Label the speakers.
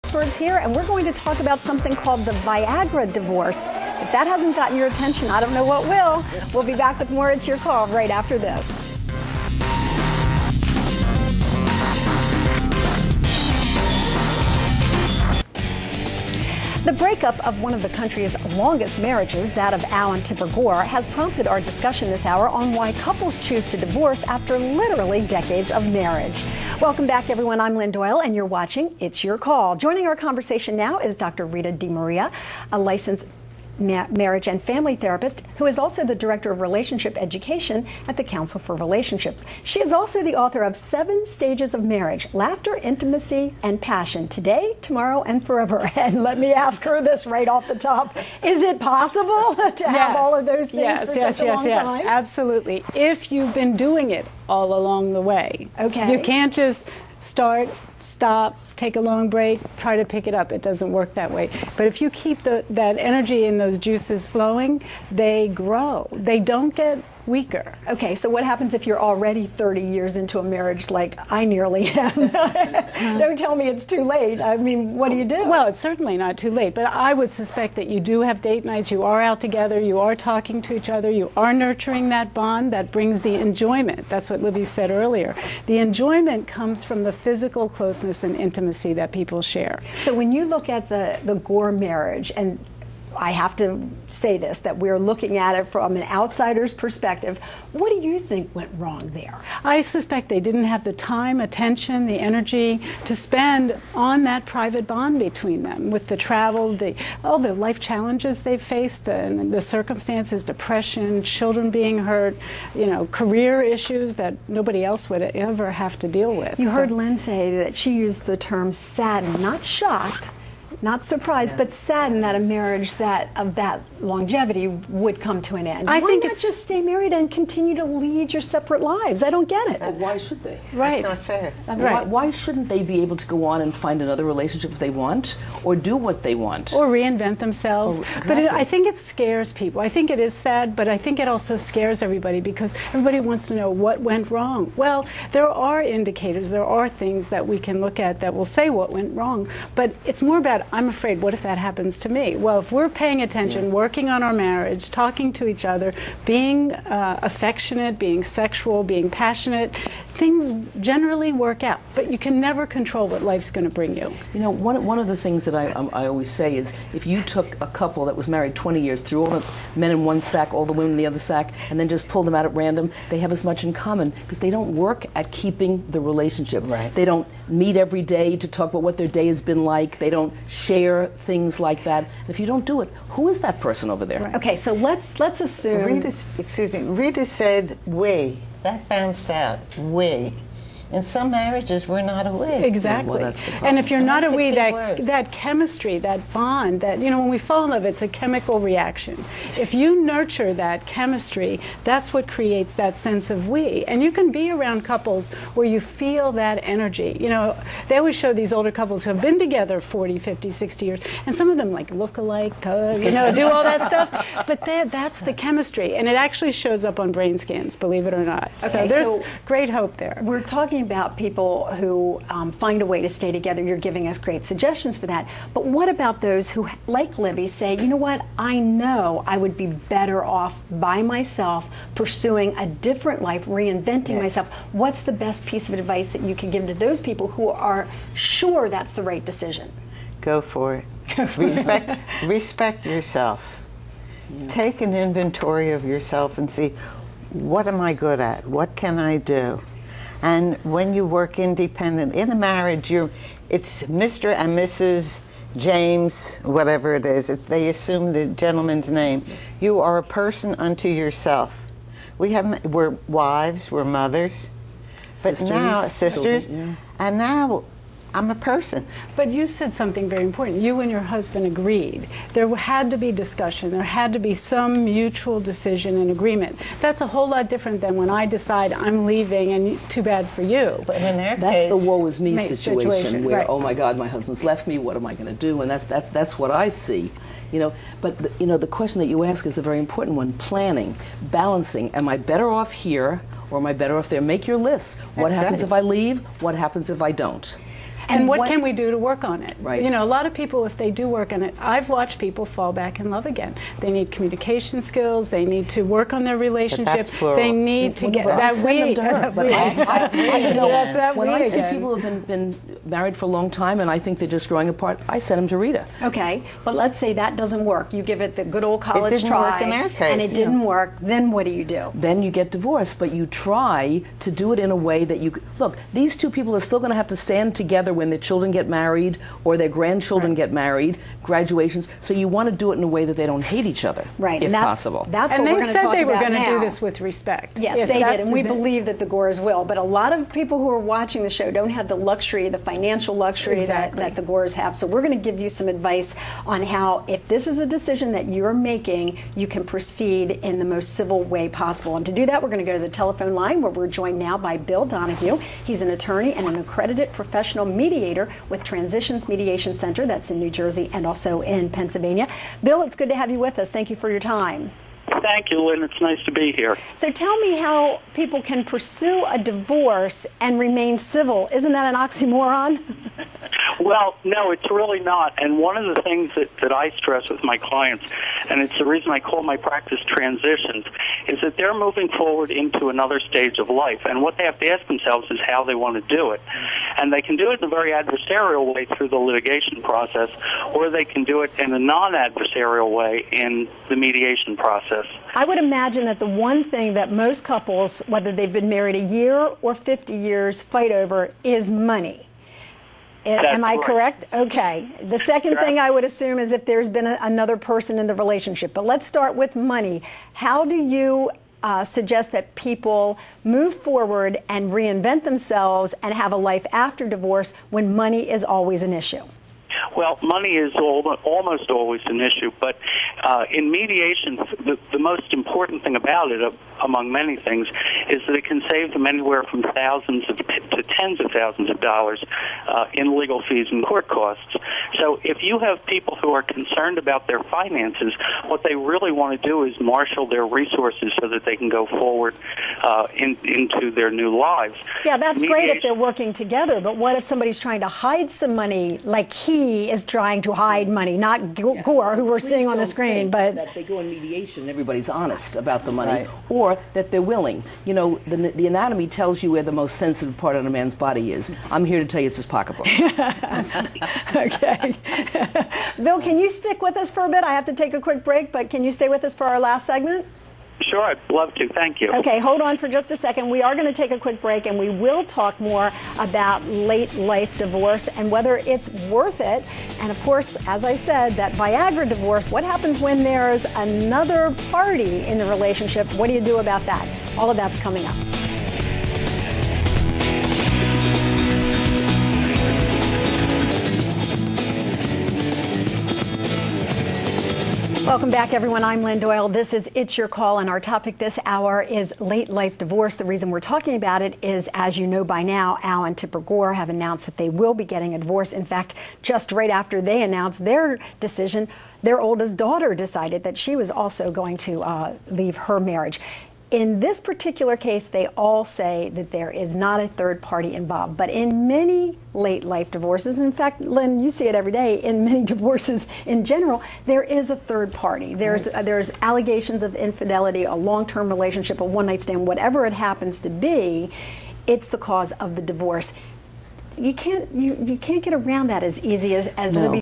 Speaker 1: experts here, and we're going to talk about something called the Viagra divorce. If that hasn't gotten your attention, I don't know what will. We'll be back with more It's Your Call right after this. The breakup of one of the country's longest marriages, that of Al and Tipper Gore, has prompted our discussion this hour on why couples choose to divorce after literally decades of marriage. Welcome back, everyone. I'm Lynn Doyle, and you're watching It's Your Call. Joining our conversation now is Dr. Rita DiMaria, a licensed marriage and family therapist who is also the director of relationship education at the Council for Relationships. She is also the author of 7 Stages of Marriage: Laughter, Intimacy, and Passion, Today, Tomorrow, and Forever. And let me ask her this right off the top. Is it possible to have all of those things for such a long time?
Speaker 2: Absolutely. If you've been doing it all along the way.
Speaker 1: Okay.
Speaker 2: You can't just start, stop, take a long break, try to pick it up. It doesn't work that way. But if you keep that energy and those juices flowing, they grow. They don't get weaker.
Speaker 1: Okay, so what happens if you're already 30 years into a marriage like I nearly am? Don't tell me it's too late. I mean, what do you do?
Speaker 2: Well, it's certainly not too late, but I would suspect that you do have date nights, you are out together, you are talking to each other, you are nurturing that bond that brings the enjoyment. That's what Libby said earlier. The enjoyment comes from the physical closeness and intimacy that people share.
Speaker 1: So when you look at the Gore marriage, and I have to say this, that we're looking at it from an outsider's perspective, what do you think went wrong there?
Speaker 2: I suspect they didn't have the time, attention, the energy to spend on that private bond between them, with the travel, all the life challenges they've faced, and the circumstances, depression, children being hurt, career issues that nobody else would ever have to deal with.
Speaker 1: You heard Lynn say that she used the term saddened, not shocked, not surprised, but saddened that a marriage of that longevity would come to an end. Why not just stay married and continue to lead your separate lives? I don't get it.
Speaker 3: Well, why should they?
Speaker 2: Right.
Speaker 4: That's not fair.
Speaker 3: Right. Why shouldn't they be able to go on and find another relationship if they want, or do what they want?
Speaker 2: Or reinvent themselves.
Speaker 3: Exactly.
Speaker 2: But I think it scares people. I think it is sad, but I think it also scares everybody because everybody wants to know what went wrong. Well, there are indicators, there are things that we can look at that will say what went wrong, but it's more about, I'm afraid, what if that happens to me? Well, if we're paying attention, working on our marriage, talking to each other, being affectionate, being sexual, being passionate, things generally work out. But you can never control what life's going to bring you.
Speaker 3: You know, one of the things that I always say is, if you took a couple that was married 20 years, threw all the men in one sack, all the women in the other sack, and then just pulled them out at random, they have as much in common because they don't work at keeping the relationship. Right. They don't meet every day to talk about what their day has been like. They don't share things like that. And if you don't do it, who is that person over there?
Speaker 1: Right. Okay, so let's assume.
Speaker 4: Rita said we. That bounced out. We. In some marriages, we're not a we.
Speaker 2: Exactly.
Speaker 3: Well, that's the problem.
Speaker 2: And if you're not a we,
Speaker 4: word.
Speaker 2: that chemistry, that bond, that, when we fall in love, it's a chemical reaction. If you nurture that chemistry, that's what creates that sense of we. And you can be around couples where you feel that energy. They always show these older couples who have been together 40, 50, 60 years, and some of them look alike, do all that stuff. But that's the chemistry, and it actually shows up on brain scans, believe it or not.
Speaker 1: Okay,
Speaker 2: so there's great hope there.
Speaker 1: We're talking about people who find a way to stay together. You're giving us great suggestions for that. But what about those who, like Libby, say, you know what, I know I would be better off by myself, pursuing a different life, reinventing myself. What's the best piece of advice that you can give to those people who are sure that's the right decision?
Speaker 4: Go for it. Respect yourself. Yeah. Take an inventory of yourself and see, what am I good at? What can I do? And when you work independent in a marriage, it's Mr. and Mrs. James, whatever it is, if they assume the gentleman's name. You are a person unto yourself. We're wives, we're mothers, but now sisters, and now I'm a person.
Speaker 2: But you said something very important. You and your husband agreed. There had to be discussion. There had to be some mutual decision and agreement. That's a whole lot different than when I decide I'm leaving and too bad for you.
Speaker 4: But in their
Speaker 3: that's
Speaker 4: case,
Speaker 3: the woe is me situation where,
Speaker 2: right.
Speaker 3: Oh my God, my husband's left me. What am I going to do? And that's what I see. But the question that you ask is a very important one. Planning, balancing. Am I better off here, or am I better off there? Make your lists. What happens if I leave? What happens if I don't?
Speaker 2: And what can we do to work on it?
Speaker 3: Right.
Speaker 2: You know, a lot of people, if they do work on it, I've watched people fall back in love again. They need communication skills. They need to work on their relationship. They need to get that we.
Speaker 3: When I see people who have been married for a long time and I think they're just growing apart, I send them to Rita.
Speaker 1: Okay, but let's say that doesn't work. You give it the good old college
Speaker 4: didn't
Speaker 1: try,
Speaker 4: work in our case,
Speaker 1: and it didn't work. Then what do?
Speaker 3: Then you get divorced, but you try to do it in a way that you look. These two people are still going to have to stand together when their children get married or their grandchildren get married, graduations. So you want to do it in a way that they don't hate each other,
Speaker 1: right?
Speaker 3: If
Speaker 1: and that's,
Speaker 3: possible.
Speaker 1: That's
Speaker 2: and
Speaker 1: what
Speaker 2: they
Speaker 1: we're going to
Speaker 2: said
Speaker 1: talk
Speaker 2: they were
Speaker 1: about
Speaker 2: going to do
Speaker 1: now.
Speaker 2: this with respect.
Speaker 1: Yes, they did, and we believe that the Gores will. But a lot of people who are watching the show don't have the luxury, the financial luxury that the Gores have. So we're going to give you some advice on how, if this is a decision that you're making, you can proceed in the most civil way possible. And to do that, we're going to go to the telephone line, where we're joined now by Bill Donahue. He's an attorney and an accredited professional mediator with Transitions Mediation Center. That's in New Jersey and also in Pennsylvania. Bill, it's good to have you with us. Thank you for your time.
Speaker 5: Thank you, Lynn. It's nice to be here.
Speaker 1: So tell me how people can pursue a divorce and remain civil. Isn't that an oxymoron?
Speaker 5: Well, no, it's really not. And one of the things that I stress with my clients, and it's the reason I call my practice transitions, is that they're moving forward into another stage of life. And what they have to ask themselves is how they want to do it. And they can do it in a very adversarial way through the litigation process, or they can do it in a non-adversarial way in the mediation process.
Speaker 1: I would imagine that the one thing that most couples, whether they've been married a year or 50 years, fight over is money. Am I correct? Okay. The second thing I would assume is if there's been another person in the relationship. But let's start with money. How do you suggest that people move forward and reinvent themselves and have a life after divorce when money is always an issue?
Speaker 5: Well, money is almost always an issue, but in mediation, the most important thing about it, among many things, is that it can save them anywhere from thousands to tens of thousands of dollars in legal fees and court costs. So if you have people who are concerned about their finances, what they really want to do is marshal their resources so that they can go forward into their new lives.
Speaker 1: Yeah, that's great if they're working together, but what if somebody's trying to hide some money, like he is trying to hide money, not Gore, who we're seeing on the screen, but
Speaker 3: that they go in mediation and everybody's honest about the money, or that they're willing. You know, the anatomy tells you where the most sensitive part on a man's body is. I'm here to tell you it's his pocketbook.
Speaker 1: Okay. Bill, can you stick with us for a bit? I have to take a quick break, but can you stay with us for our last segment?
Speaker 5: Sure, I'd love to. Thank you.
Speaker 1: Okay, hold on for just a second. We are going to take a quick break, and we will talk more about late life divorce and whether it's worth it. And of course, as I said, that Viagra divorce, what happens when there's another party in the relationship? What do you do about that? All of that's coming up. Welcome back, everyone. I'm Lynn Doyle. This is It's Your Call, and our topic this hour is late life divorce. The reason we're talking about it is, as you know by now, Al and Tipper Gore have announced that they will be getting a divorce. In fact, just right after they announced their decision, their oldest daughter decided that she was also going to leave her marriage. In this particular case, they all say that there is not a third party involved. But in many late life divorces, and in fact, Lynn, you see it every day, in many divorces in general, there is a third party. There's allegations of infidelity, a long-term relationship, a one-night stand, whatever it happens to be, it's the cause of the divorce. You can't get around that as easy as
Speaker 3: No.
Speaker 1: Libby